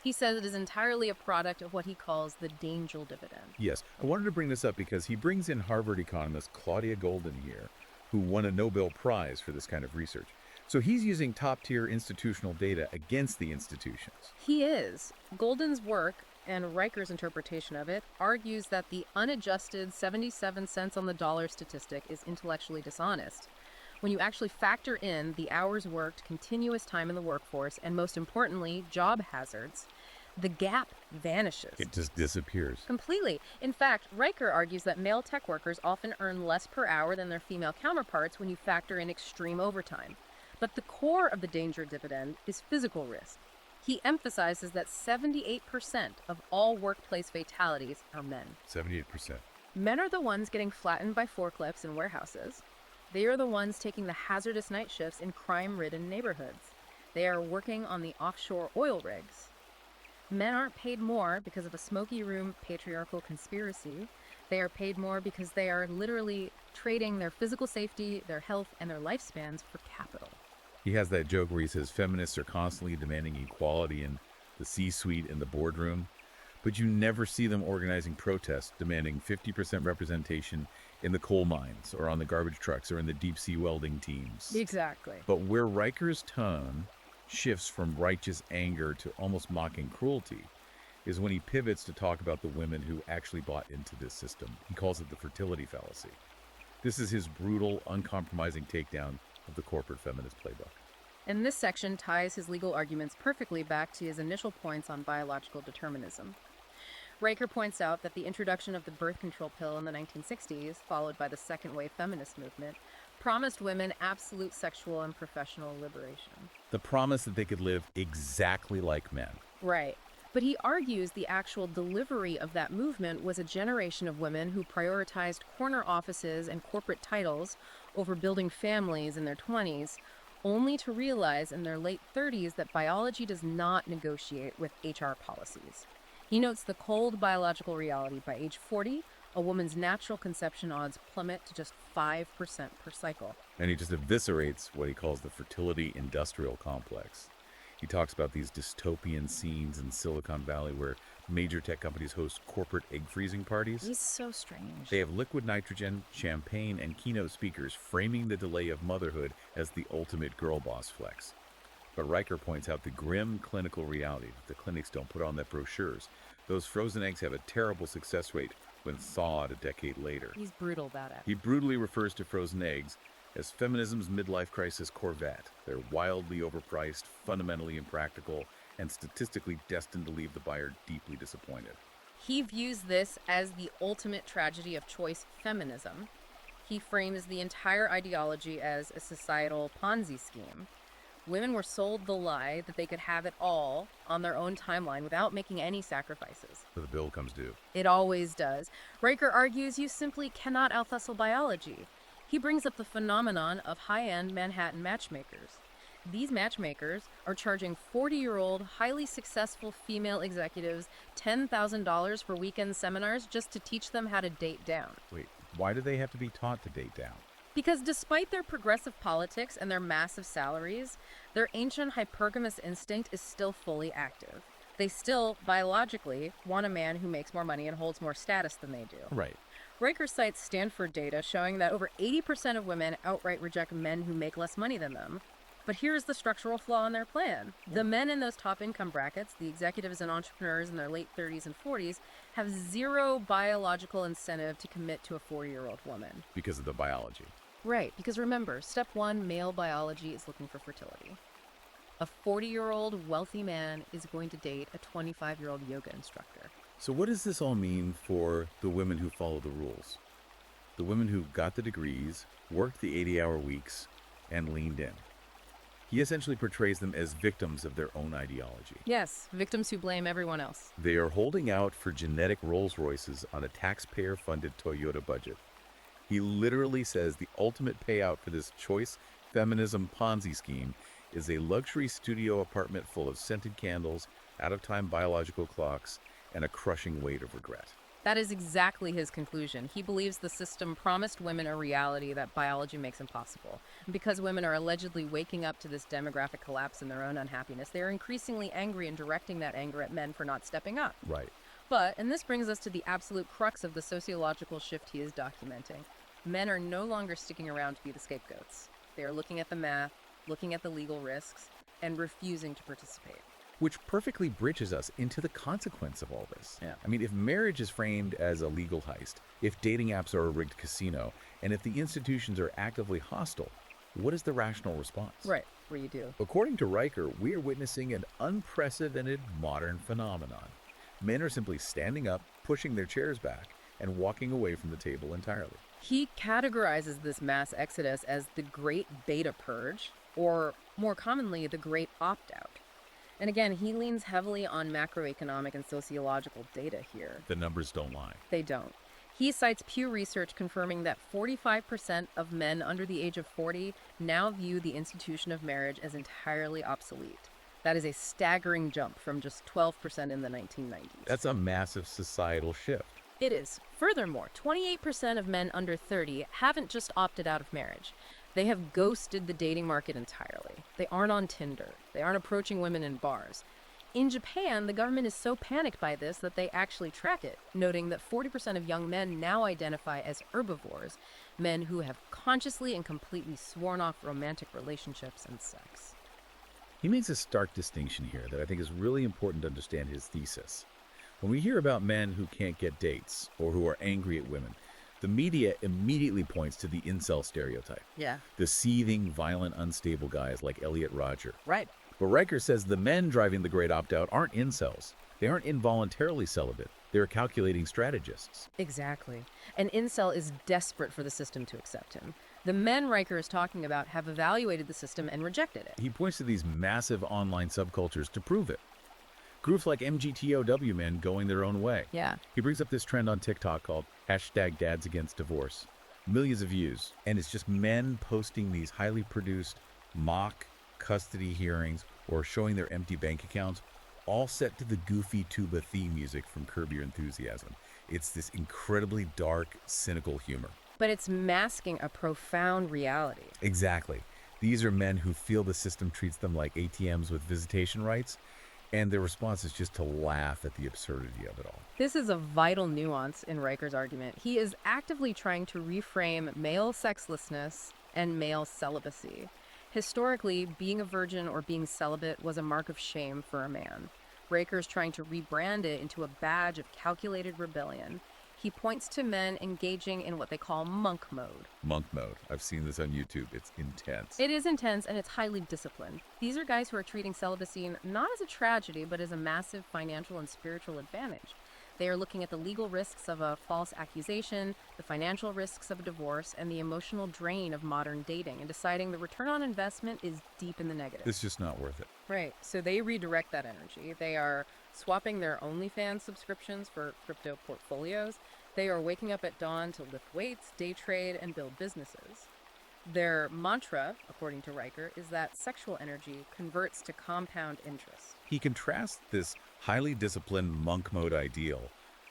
[SPEAKER 2] He says it is entirely a product of what he calls the danger dividend.
[SPEAKER 1] Yes, I wanted to bring this up because he brings in Harvard economist Claudia Goldin here, who won a Nobel Prize for this kind of research. So he's using top-tier institutional data against the institutions.
[SPEAKER 2] He is. Goldin's work, and Riker's interpretation of it, argues that the unadjusted 77 cents on the dollar statistic is intellectually dishonest. When you actually factor in the hours worked, continuous time in the workforce, and most importantly, job hazards, the gap vanishes.
[SPEAKER 1] It just disappears.
[SPEAKER 2] Completely. In fact, Riker argues that male tech workers often earn less per hour than their female counterparts when you factor in extreme overtime. But the core of the danger dividend is physical risk. He emphasizes that 78% of all workplace fatalities are men.
[SPEAKER 1] 78%.
[SPEAKER 2] Men are the ones getting flattened by forklifts in warehouses. They are the ones taking the hazardous night shifts in crime-ridden neighborhoods. They are working on the offshore oil rigs. Men aren't paid more because of a smoky room patriarchal conspiracy. They are paid more because they are literally trading their physical safety, their health, and their lifespans for capital.
[SPEAKER 1] He has that joke where he says feminists are constantly demanding equality in the C-suite and the boardroom, but you never see them organizing protests demanding 50% representation in the coal mines or on the garbage trucks or in the deep-sea welding teams.
[SPEAKER 2] Exactly.
[SPEAKER 1] But where Riker's tone shifts from righteous anger to almost mocking cruelty is when he pivots to talk about the women who actually bought into this system. He calls it the fertility fallacy. This is his brutal, uncompromising takedown of the corporate feminist playbook.
[SPEAKER 2] And this section ties his legal arguments perfectly back to his initial points on biological determinism. Riker points out that the introduction of the birth control pill in the 1960s, followed by the second wave feminist movement, promised women absolute sexual and professional liberation.
[SPEAKER 1] The promise that they could live exactly like men.
[SPEAKER 2] Right. But he argues the actual delivery of that movement was a generation of women who prioritized corner offices and corporate titles over building families in their 20s, only to realize in their late 30s that biology does not negotiate with HR policies. He notes the cold biological reality. By age 40, a woman's natural conception odds plummet to just 5% per cycle.
[SPEAKER 1] And he just eviscerates what he calls the fertility industrial complex. He talks about these dystopian scenes in Silicon Valley where major tech companies host corporate egg freezing parties.
[SPEAKER 2] He's so strange.
[SPEAKER 1] They have liquid nitrogen, champagne, and keynote speakers framing the delay of motherhood as the ultimate girl boss flex. But Riker points out the grim clinical reality that the clinics don't put on their brochures. Those frozen eggs have a terrible success rate when thawed a decade later.
[SPEAKER 2] He's brutal about it.
[SPEAKER 1] He brutally refers to frozen eggs as feminism's midlife crisis Corvette. They're wildly overpriced, fundamentally impractical, and statistically destined to leave the buyer deeply disappointed.
[SPEAKER 2] He views this as the ultimate tragedy of choice feminism. He frames the entire ideology as a societal Ponzi scheme. Women were sold the lie that they could have it all on their own timeline without making any sacrifices.
[SPEAKER 1] So the bill comes due.
[SPEAKER 2] It always does. Riker argues you simply cannot out-hustle biology. He brings up the phenomenon of high-end Manhattan matchmakers. These matchmakers are charging 40-year-old, highly successful female executives $10,000 for weekend seminars just to teach them how to date down.
[SPEAKER 1] Wait, why do they have to be taught to date down?
[SPEAKER 2] Because despite their progressive politics and their massive salaries, their ancient hypergamous instinct is still fully active. They still, biologically, want a man who makes more money and holds more status than they do.
[SPEAKER 1] Right.
[SPEAKER 2] Riker cites Stanford data showing that over 80% of women outright reject men who make less money than them. But here's the structural flaw in their plan. The men in those top income brackets, the executives and entrepreneurs in their late 30s and 40s, have zero biological incentive to commit to a 40-year-old woman.
[SPEAKER 1] Because of the biology.
[SPEAKER 2] Right, because remember, step one, male biology is looking for fertility. A 40-year-old wealthy man is going to date a 25-year-old yoga instructor.
[SPEAKER 1] So what does this all mean for the women who follow the rules? The women who got the degrees, worked the 80-hour weeks, and leaned in. He essentially portrays them as victims of their own ideology.
[SPEAKER 2] Yes, victims who blame everyone else.
[SPEAKER 1] They are holding out for genetic Rolls Royces on a taxpayer-funded Toyota budget. He literally says the ultimate payout for this choice feminism Ponzi scheme is a luxury studio apartment full of scented candles, out-of-time biological clocks, and a crushing weight of regret.
[SPEAKER 2] That is exactly his conclusion. He believes the system promised women a reality that biology makes impossible. And because women are allegedly waking up to this demographic collapse and their own unhappiness, they are increasingly angry and directing that anger at men for not stepping up.
[SPEAKER 1] Right.
[SPEAKER 2] But, and this brings us to the absolute crux of the sociological shift he is documenting, men are no longer sticking around to be the scapegoats. They are looking at the math, looking at the legal risks, and refusing to participate.
[SPEAKER 1] Which perfectly bridges us into the consequence of all this.
[SPEAKER 2] Yeah.
[SPEAKER 1] I mean, if marriage is framed as a legal heist, if dating apps are a rigged casino, and if the institutions are actively hostile, what is the rational response?
[SPEAKER 2] Right, what do you do?
[SPEAKER 1] According to Riker, we are witnessing an unprecedented modern phenomenon. Men are simply standing up, pushing their chairs back, and walking away from the table entirely.
[SPEAKER 2] He categorizes this mass exodus as the Great Beta Purge, or more commonly, the Great Opt-out. And again, he leans heavily on macroeconomic and sociological data here.
[SPEAKER 1] The numbers don't lie.
[SPEAKER 2] They don't. He cites Pew Research confirming that 45% of men under the age of 40 now view the institution of marriage as entirely obsolete. That is a staggering jump from just 12% in the 1990s.
[SPEAKER 1] That's a massive societal shift.
[SPEAKER 2] It is. Furthermore, 28% of men under 30 haven't just opted out of marriage. They have ghosted the dating market entirely. They aren't on Tinder. They aren't approaching women in bars. In Japan, the government is so panicked by this that they actually track it, noting that 40% of young men now identify as herbivores, men who have consciously and completely sworn off romantic relationships and sex.
[SPEAKER 1] He makes a stark distinction here that I think is really important to understand his thesis. When we hear about men who can't get dates or who are angry at women, the media immediately points to the incel stereotype.
[SPEAKER 2] Yeah.
[SPEAKER 1] The seething, violent, unstable guys like Elliot Rodger.
[SPEAKER 2] Right.
[SPEAKER 1] But Riker says the men driving the great opt-out aren't incels. They aren't involuntarily celibate. They're calculating strategists.
[SPEAKER 2] Exactly. An incel is desperate for the system to accept him. The men Riker is talking about have evaluated the system and rejected it.
[SPEAKER 1] He points to these massive online subcultures to prove it. Groups like MGTOW men going their own way.
[SPEAKER 2] Yeah.
[SPEAKER 1] He brings up this trend on TikTok called #DadsAgainstDivorce. Millions of views. And it's just men posting these highly produced mock custody hearings or showing their empty bank accounts, all set to the goofy tuba theme music from Curb Your Enthusiasm. It's this incredibly dark, cynical humor.
[SPEAKER 2] But it's masking a profound reality.
[SPEAKER 1] Exactly. These are men who feel the system treats them like ATMs with visitation rights, and their response is just to laugh at the absurdity of it all.
[SPEAKER 2] This is a vital nuance in Riker's argument. He is actively trying to reframe male sexlessness and male celibacy. Historically, being a virgin or being celibate was a mark of shame for a man. Riker's trying to rebrand it into a badge of calculated rebellion. He points to men engaging in what they call monk mode.
[SPEAKER 1] Monk mode. I've seen this on YouTube. It's intense.
[SPEAKER 2] It is intense and it's highly disciplined. These are guys who are treating celibacy not as a tragedy, but as a massive financial and spiritual advantage. They are looking at the legal risks of a false accusation, the financial risks of a divorce, and the emotional drain of modern dating, and deciding the return on investment is deep in the negative.
[SPEAKER 1] It's just not worth it.
[SPEAKER 2] Right. So they redirect that energy. They are swapping their OnlyFans subscriptions for crypto portfolios. They are waking up at dawn to lift weights, day trade, and build businesses. Their mantra, according to Riker, is that sexual energy converts to compound interest.
[SPEAKER 1] He contrasts this highly disciplined monk mode ideal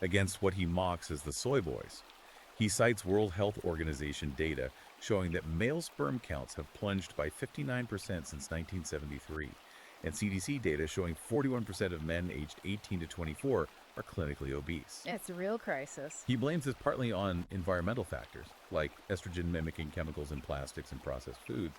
[SPEAKER 1] against what he mocks as the soy boys. He cites World Health Organization data showing that male sperm counts have plunged by 59% since 1973, and CDC data showing 41% of men aged 18 to 24 are clinically obese.
[SPEAKER 2] It's a real crisis.
[SPEAKER 1] He blames this partly on environmental factors, like estrogen-mimicking chemicals in plastics and processed foods,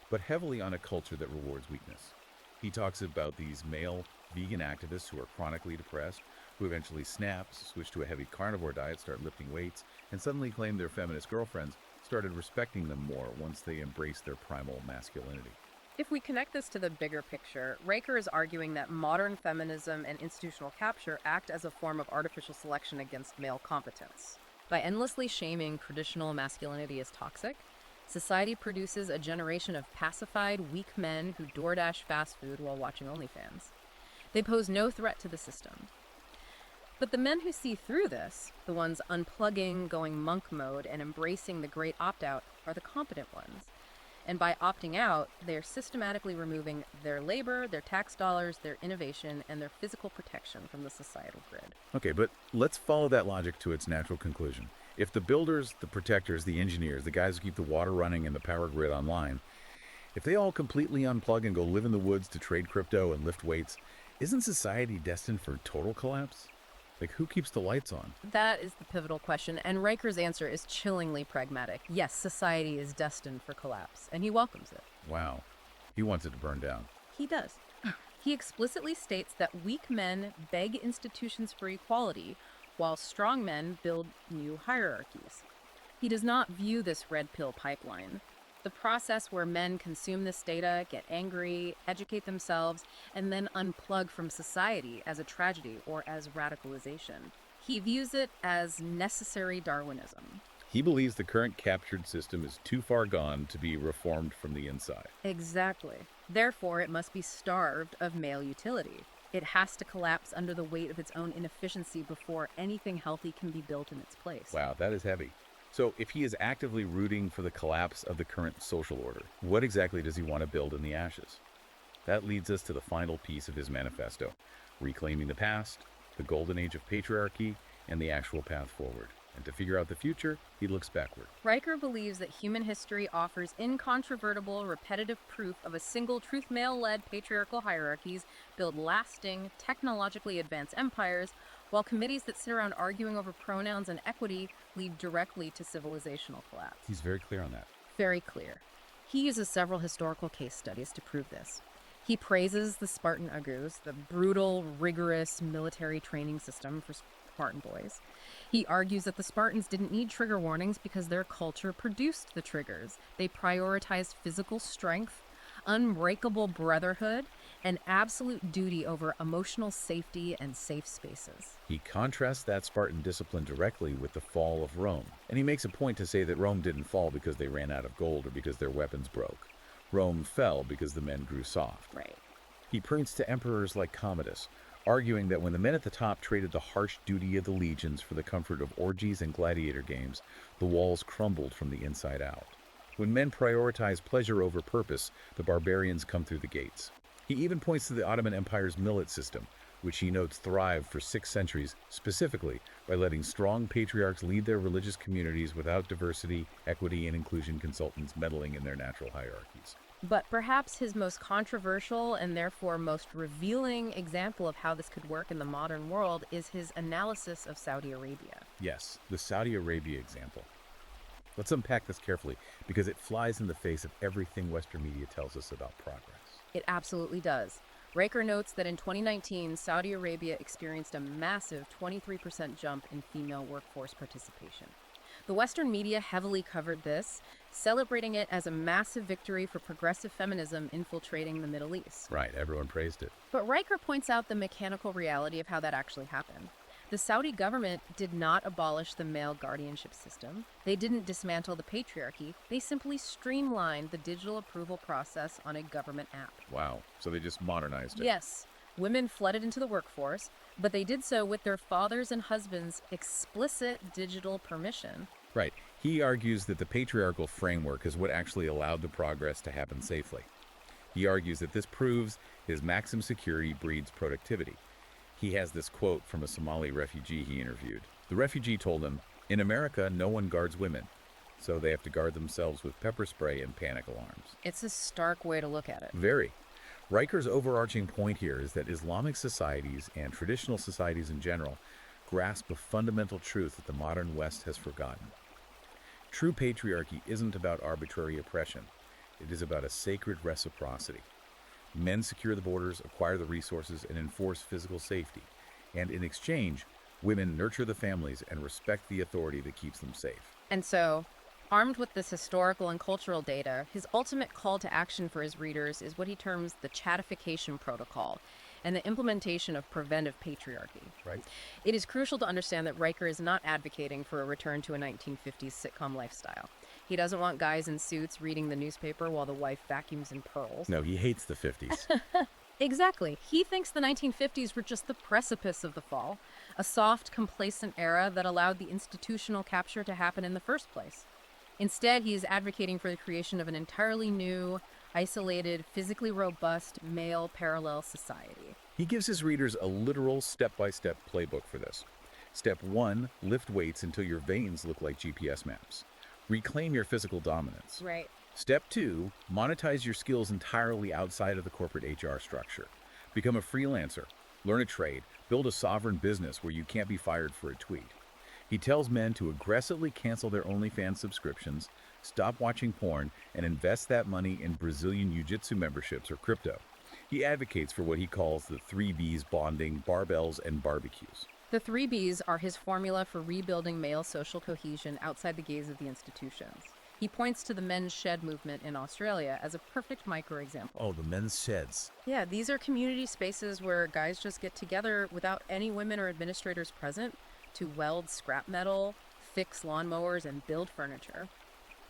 [SPEAKER 1] but heavily on a culture that rewards weakness. He talks about these male vegan activists who are chronically depressed, who eventually snap, switch to a heavy carnivore diet, start lifting weights, and suddenly claim their feminist girlfriends started respecting them more once they embraced their primal masculinity.
[SPEAKER 2] If we connect this to the bigger picture, Riker is arguing that modern feminism and institutional capture act as a form of artificial selection against male competence. By endlessly shaming traditional masculinity as toxic, society produces a generation of pacified, weak men who DoorDash fast food while watching OnlyFans. They pose no threat to the system. But the men who see through this, the ones unplugging, going monk mode, and embracing the great opt-out, are the competent ones. And by opting out, they're systematically removing their labor, their tax dollars, their innovation, and their physical protection from the societal grid.
[SPEAKER 1] Okay, but let's follow that logic to its natural conclusion. If the builders, the protectors, the engineers, the guys who keep the water running and the power grid online, if they all completely unplug and go live in the woods to trade crypto and lift weights, isn't society destined for total collapse? Like, who keeps the lights on?
[SPEAKER 2] That is the pivotal question, and Riker's answer is chillingly pragmatic. Yes, society is destined for collapse, and he welcomes it.
[SPEAKER 1] Wow. He wants it to burn down.
[SPEAKER 2] He does. He explicitly states that weak men beg institutions for equality, while strong men build new hierarchies. He does not view this red pill pipeline, the process where men consume this data, get angry, educate themselves, and then unplug from society, as a tragedy or as radicalization. He views it as necessary Darwinism.
[SPEAKER 1] He believes the current captured system is too far gone to be reformed from the inside.
[SPEAKER 2] Exactly. Therefore, it must be starved of male utility. It has to collapse under the weight of its own inefficiency before anything healthy can be built in its place.
[SPEAKER 1] Wow, that is heavy. So if he is actively rooting for the collapse of the current social order, what exactly does he want to build in the ashes? That leads us to the final piece of his manifesto: reclaiming the past, the golden age of patriarchy, and the actual path forward. And to figure out the future, he looks backward.
[SPEAKER 2] Riker believes that human history offers incontrovertible, repetitive proof of a single truth male-led patriarchal hierarchies build lasting, technologically advanced empires, while committees that sit around arguing over pronouns and equity lead directly to civilizational collapse.
[SPEAKER 1] He's very clear on that.
[SPEAKER 2] Very clear. He uses several historical case studies to prove this. He praises the Spartan Agus, the brutal, rigorous military training system for Spartan boys. He argues that the Spartans didn't need trigger warnings because their culture produced the triggers. They prioritized physical strength, unbreakable brotherhood, and absolute duty over emotional safety and safe spaces.
[SPEAKER 1] He contrasts that Spartan discipline directly with the fall of Rome. And he makes a point to say that Rome didn't fall because they ran out of gold or because their weapons broke. Rome fell because the men grew soft.
[SPEAKER 2] Right.
[SPEAKER 1] He points to emperors like Commodus, arguing that when the men at the top traded the harsh duty of the legions for the comfort of orgies and gladiator games, the walls crumbled from the inside out. When men prioritize pleasure over purpose, the barbarians come through the gates. He even points to the Ottoman Empire's millet system, which he notes thrived for 6 centuries, specifically by letting strong patriarchs lead their religious communities without diversity, equity, and inclusion consultants meddling in their natural hierarchies.
[SPEAKER 2] But perhaps his most controversial and therefore most revealing example of how this could work in the modern world is his analysis of Saudi Arabia.
[SPEAKER 1] Yes, the Saudi Arabia example. Let's unpack this carefully, because it flies in the face of everything Western media tells us about progress.
[SPEAKER 2] It absolutely does. Riker notes that in 2019, Saudi Arabia experienced a massive 23% jump in female workforce participation. The Western media heavily covered this, celebrating it as a massive victory for progressive feminism infiltrating the Middle East.
[SPEAKER 1] Right, everyone praised it.
[SPEAKER 2] But Riker points out the mechanical reality of how that actually happened. The Saudi government did not abolish the male guardianship system. They didn't dismantle the patriarchy. They simply streamlined the digital approval process on a government app.
[SPEAKER 1] Wow, so they just modernized it.
[SPEAKER 2] Yes, women flooded into the workforce, but they did so with their fathers' and husbands' explicit digital permission.
[SPEAKER 1] Right. He argues that the patriarchal framework is what actually allowed the progress to happen safely. He argues that this proves his maxim security breeds productivity. He has this quote from a Somali refugee he interviewed. The refugee told him, "In America, no one guards women, so they have to guard themselves with pepper spray and panic alarms."
[SPEAKER 2] It's a stark way to look at it.
[SPEAKER 1] Very. Riker's overarching point here is that Islamic societies and traditional societies in general grasp a fundamental truth that the modern West has forgotten. True patriarchy isn't about arbitrary oppression. It is about a sacred reciprocity. Men secure the borders, acquire the resources, and enforce physical safety. And in exchange, women nurture the families and respect the authority that keeps them safe.
[SPEAKER 2] And so, armed with this historical and cultural data, his ultimate call to action for his readers is what he terms the chatification protocol and the implementation of preventive patriarchy.
[SPEAKER 1] Right.
[SPEAKER 2] It is crucial to understand that Riker is not advocating for a return to a 1950s sitcom lifestyle. He doesn't want guys in suits reading the newspaper while the wife vacuums in pearls.
[SPEAKER 1] No, he hates the 50s.
[SPEAKER 2] Exactly. He thinks the 1950s were just the precipice of the fall, a soft, complacent era that allowed the institutional capture to happen in the first place. Instead, he is advocating for the creation of an entirely new, isolated, physically robust, male parallel society.
[SPEAKER 1] He gives his readers a literal step-by-step playbook for this. Step 1, lift weights until your veins look like GPS maps. Reclaim your physical dominance.
[SPEAKER 2] Right.
[SPEAKER 1] Step 2, monetize your skills entirely outside of the corporate HR structure. Become a freelancer, learn a trade, build a sovereign business where you can't be fired for a tweet. He tells men to aggressively cancel their OnlyFans subscriptions, stop watching porn, and invest that money in Brazilian Jiu-Jitsu memberships or crypto. He advocates for what he calls the 3Bs: bonding, barbells, and barbecues.
[SPEAKER 2] The 3Bs are his formula for rebuilding male social cohesion outside the gaze of the institutions. He points to the men's shed movement in Australia as a perfect microexample.
[SPEAKER 1] Oh, the men's sheds.
[SPEAKER 2] Yeah, these are community spaces where guys just get together without any women or administrators present to weld scrap metal, fix lawnmowers, and build furniture.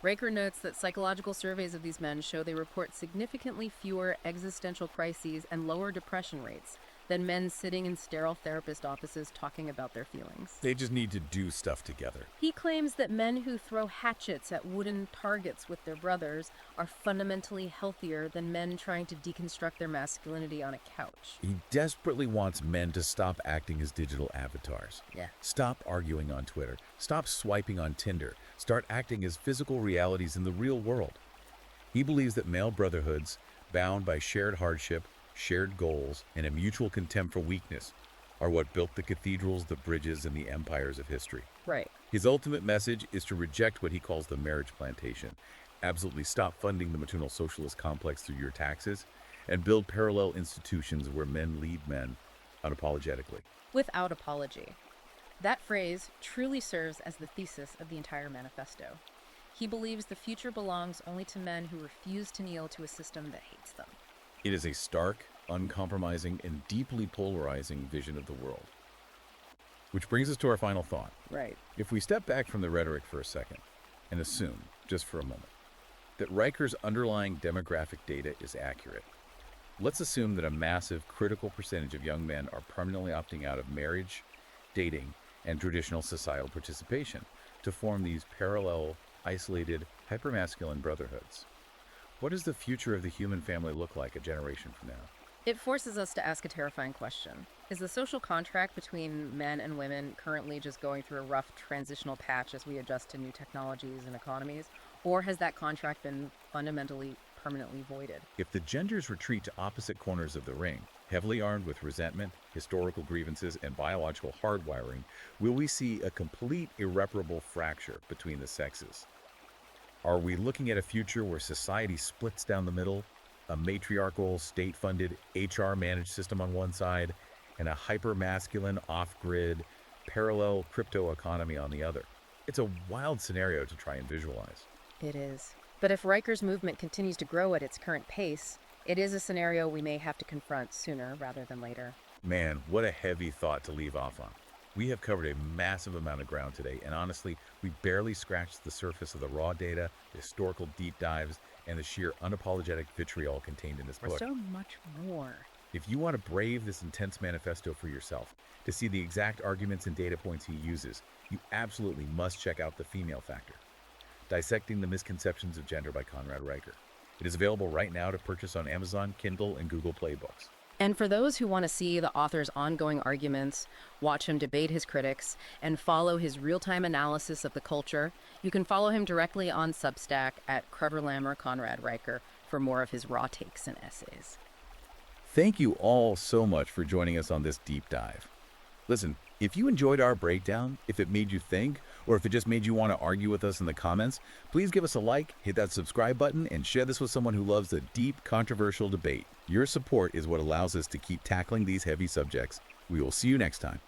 [SPEAKER 2] Riker notes that psychological surveys of these men show they report significantly fewer existential crises and lower depression rates than men sitting in sterile therapist offices talking about their feelings.
[SPEAKER 1] They just need to do stuff together.
[SPEAKER 2] He claims that men who throw hatchets at wooden targets with their brothers are fundamentally healthier than men trying to deconstruct their masculinity on a couch.
[SPEAKER 1] He desperately wants men to stop acting as digital avatars.
[SPEAKER 2] Yeah.
[SPEAKER 1] Stop arguing on Twitter. Stop swiping on Tinder. Start acting as physical realities in the real world. He believes that male brotherhoods, bound by shared hardship, shared goals, and a mutual contempt for weakness, are what built the cathedrals, the bridges, and the empires of history.
[SPEAKER 2] Right.
[SPEAKER 1] His ultimate message is to reject what he calls the marriage plantation, absolutely stop funding the maternal socialist complex through your taxes, and build parallel institutions where men lead men unapologetically.
[SPEAKER 2] Without apology. That phrase truly serves as the thesis of the entire manifesto. He believes the future belongs only to men who refuse to kneel to a system that hates them.
[SPEAKER 1] It is a stark, uncompromising, and deeply polarizing vision of the world. Which brings us to our final thought.
[SPEAKER 2] Right.
[SPEAKER 1] If we step back from the rhetoric for a second and assume, just for a moment, that Riker's underlying demographic data is accurate, let's assume that a massive, critical percentage of young men are permanently opting out of marriage, dating, and traditional societal participation to form these parallel, isolated, hypermasculine brotherhoods. What does the future of the human family look like a generation from now?
[SPEAKER 2] It forces us to ask a terrifying question. Is the social contract between men and women currently just going through a rough transitional patch as we adjust to new technologies and economies? Or has that contract been fundamentally, permanently voided?
[SPEAKER 1] If the genders retreat to opposite corners of the ring, heavily armed with resentment, historical grievances, and biological hardwiring, will we see a complete, irreparable fracture between the sexes? Are we looking at a future where society splits down the middle, a matriarchal, state-funded, HR-managed system on one side, and a hyper-masculine, off-grid, parallel crypto economy on the other? It's a wild scenario to try and visualize.
[SPEAKER 2] It is. But if Riker's movement continues to grow at its current pace, it is a scenario we may have to confront sooner rather than later.
[SPEAKER 1] Man, what a heavy thought to leave off on. We have covered a massive amount of ground today, and honestly, we barely scratched the surface of the raw data, the historical deep dives, and the sheer unapologetic vitriol contained in this book.
[SPEAKER 2] So much more.
[SPEAKER 1] If you want to brave this intense manifesto for yourself, to see the exact arguments and data points he uses, you absolutely must check out The Female Factor, Dissecting the Misconceptions of Gender by Conrad Riker. It is available right now to purchase on Amazon, Kindle, and Google Play Books.
[SPEAKER 2] And for those who want to see the author's ongoing arguments, watch him debate his critics, and follow his real-time analysis of the culture, you can follow him directly on Substack at Crevor Conrad Riker for more of his raw takes and essays.
[SPEAKER 1] Thank you all so much for joining us on this deep dive. Listen, if you enjoyed our breakdown, if it made you think, or if it just made you want to argue with us in the comments, please give us a like, hit that subscribe button, and share this with someone who loves a deep, controversial debate. Your support is what allows us to keep tackling these heavy subjects. We will see you next time.